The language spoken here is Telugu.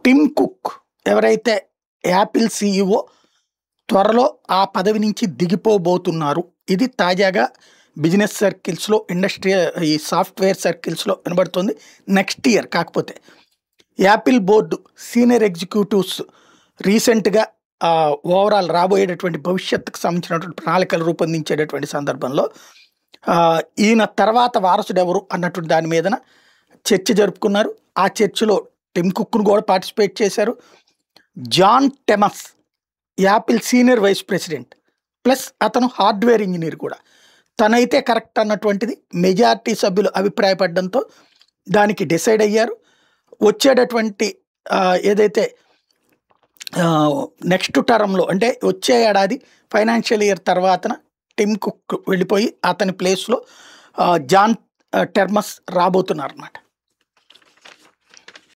టిమ్ కుక్ ఎవరైతే యాపిల్ సీఈఓ త్వరలో ఆ పదవి నుంచి దిగిపోబోతున్నారు. ఇది తాజాగా బిజినెస్ సర్కిల్స్లో, ఈ సాఫ్ట్వేర్ సర్కిల్స్లో వినబడుతుంది. నెక్స్ట్ ఇయర్ కాకపోతే యాపిల్ బోర్డు సీనియర్ ఎగ్జిక్యూటివ్స్ రీసెంట్గా ఓవరాల్ రాబోయేటటువంటి భవిష్యత్తుకు సంబంధించినటువంటి ప్రణాళికలు రూపొందించేటటువంటి సందర్భంలో ఈయన తర్వాత వారసుడు ఎవరు అన్నటువంటి దాని మీదన చర్చ జరుపుకున్నారు. ఆ చర్చలో టిమ్ కుక్ను కూడా పార్టిసిపేట్ చేశారు. John Ternus Apple senior vice president, plus అతను హార్డ్వేర్ ఇంజనీర్ కూడా. తనైతే కరెక్ట్ అన్నటువంటిది మెజారిటీ సభ్యులు అభిప్రాయపడడంతో దానికి డిసైడ్ అయ్యారు. వచ్చేటటువంటి ఏదైతే నెక్స్ట్ టర్మ్లో అంటే వచ్చే ఏడాది ఫైనాన్షియల్ ఇయర్ తర్వాతన టిమ్ కుక్ వెళ్ళిపోయి అతని ప్లేస్లో జాన్ టెర్మస్ రాబోతున్నారు అన్నమాట.